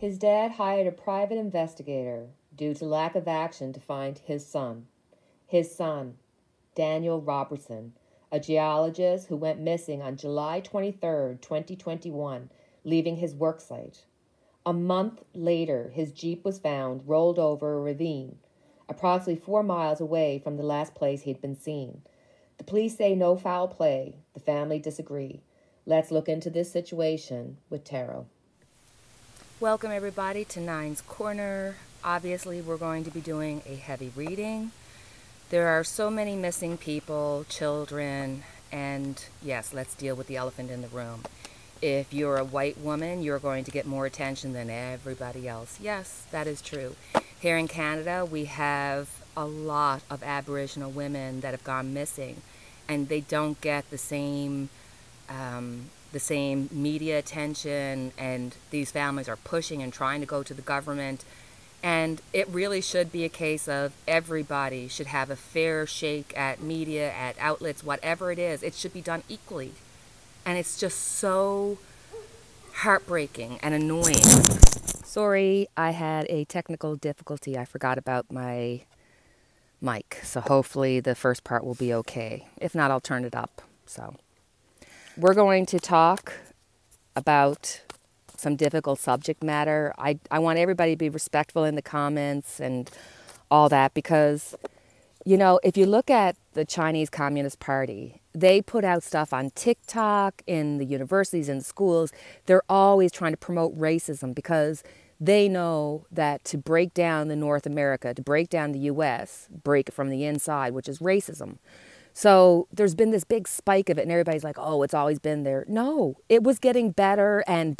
His dad hired a private investigator due to lack of action to find his son. His son, Daniel Robertson, a geologist who went missing on July 23, 2021, leaving his worksite. A month later, his Jeep was found rolled over a ravine, approximately 4 miles away from the last place he'd been seen. The police say no foul play. The family disagree. Let's look into this situation with Tarot. Welcome everybody to Nine's Corner. Obviously we're going to be doing a heavy reading. There are so many missing people, children, and yes, let's deal with the elephant in the room. If you're a white woman, you're going to get more attention than everybody else. Yes, that is true. Here in Canada, we have a lot of Aboriginal women that have gone missing, and they don't get the same media attention, and these families are pushing and trying to go to the government. And it really should be a case of everybody should have a fair shake at media, at outlets, whatever it is. It should be done equally. And it's just so heartbreaking and annoying. Sorry, I had a technical difficulty. I forgot about my mic. So hopefully the first part will be okay. If not, I'll turn it up. So we're going to talk about some difficult subject matter. I want everybody to be respectful in the comments and all that, because, you know, if you look at the Chinese Communist Party, they put out stuff on TikTok, in the universities, in the schools. They're always trying to promote racism because they know that to break down the North America, to break down the US, break it from the inside, which is racism. So there's been this big spike of it, and everybody's like, oh, it's always been there. No, it was getting better, and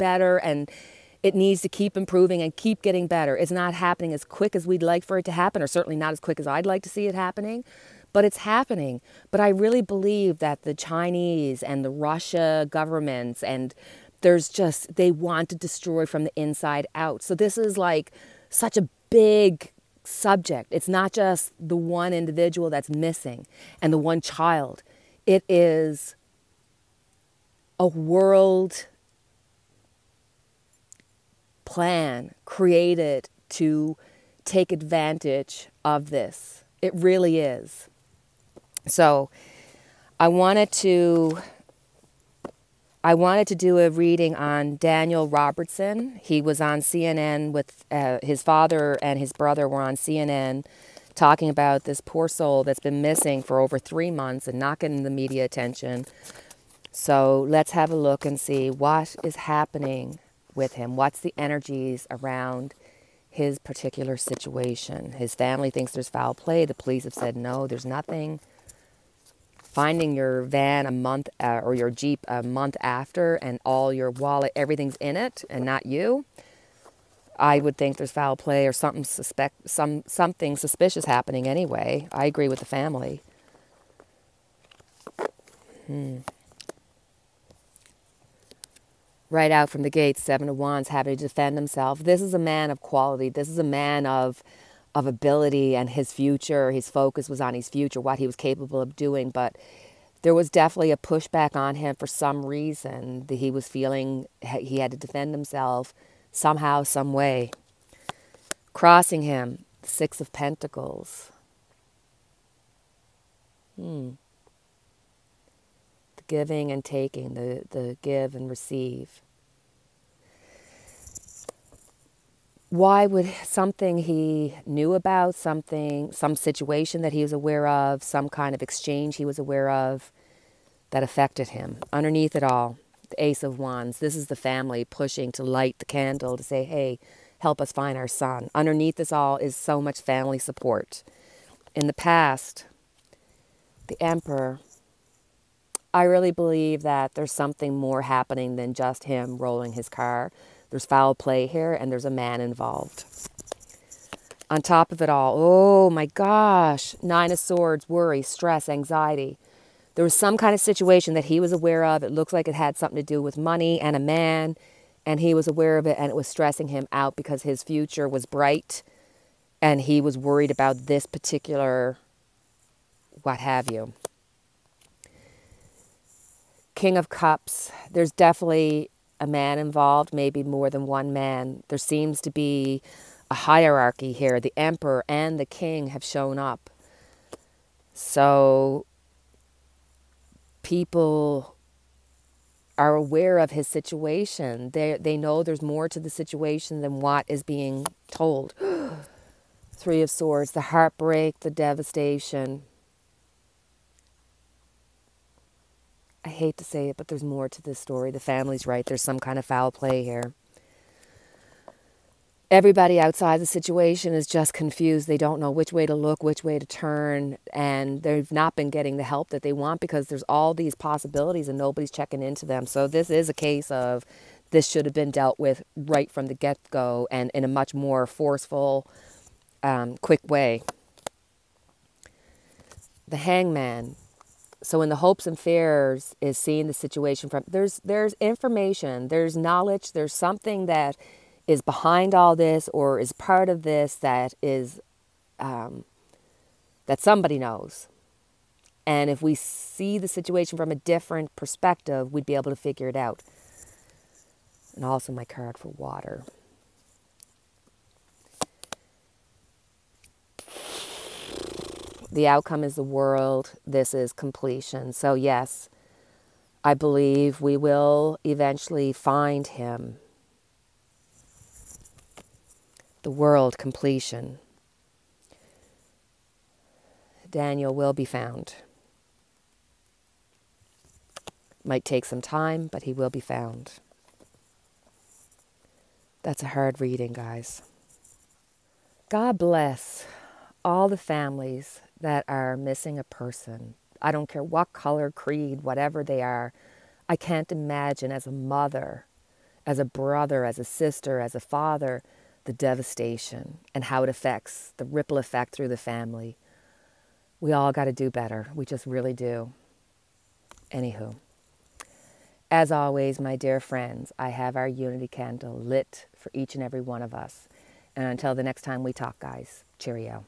it needs to keep improving and keep getting better. It's not happening as quick as we'd like for it to happen, or certainly not as quick as I'd like to see it happening, but it's happening. But I really believe that the Chinese and the Russia governments, and they want to destroy from the inside out. So this is like such a big subject. It's not just the one individual that's missing and the one child. It is a world plan created to take advantage of this. It really is. So I wanted to do a reading on Daniel Robertson. He was on CNN with his father and his brother were on CNN talking about this poor soul that's been missing for over 3 months and not getting the media attention. So let's have a look and see what is happening with him. What's the energies around his particular situation? His family thinks there's foul play. The police have said no, there's nothing. Finding your van a month or your Jeep a month after, and all your wallet, everything's in it and not you, I would think there's foul play or something something suspicious happening anyway. I agree with the family. Right out from the gate, 7 of Wands, having to defend himself. This is a man of quality. This is a man of ability, and his future, his focus was on his future, what he was capable of doing. But there was definitely a pushback on him for some reason that he was feeling he had to defend himself somehow, some way. Crossing him, 6 of Pentacles. The giving and taking, the give and receive. Why would something he knew about, some situation that he was aware of, some kind of exchange he was aware of that affected him? Underneath it all, the Ace of Wands. This is the family pushing to light the candle to say, hey, help us find our son. Underneath this all is so much family support. In the past, the Emperor, I really believe that there's something more happening than just him rolling his car. There's foul play here, and there's a man involved. On top of it all, oh my gosh, 9 of Swords, worry, stress, anxiety. There was some kind of situation that he was aware of. It looks like it had something to do with money and a man, and he was aware of it, and it was stressing him out because his future was bright, and he was worried about this particular what have you. King of Cups, there's definitely a man involved, maybe more than one man. There seems to be a hierarchy here. The emperor and the king have shown up. So people are aware of his situation. They know there's more to the situation than what is being told. Three of Swords, the heartbreak, the devastation. I hate to say it, but there's more to this story. The family's right. There's some kind of foul play here. Everybody outside the situation is just confused. They don't know which way to look, which way to turn, and they've not been getting the help that they want because there's all these possibilities and nobody's checking into them. So this is a case of this should have been dealt with right from the get-go and in a much more forceful, quick way. The Hangman. So in the hopes and fears is seeing the situation from, there's information, there's knowledge, there's something that is behind all this or is part of this that is, that somebody knows. And if we see the situation from a different perspective, we'd be able to figure it out. And also my card for water. The outcome is the world. This is completion. So yes, I believe we will eventually find him. The world, completion. Daniel will be found. Might take some time, but he will be found. That's a hard reading, guys. God bless all the families that are missing a person. I don't care what color, creed, whatever they are. I can't imagine as a mother, as a brother, as a sister, as a father, the devastation and how it affects the ripple effect through the family. We all got to do better. We just really do. Anywho, as always, my dear friends, I have our unity candle lit for each and every one of us. And until the next time we talk, guys, cheerio.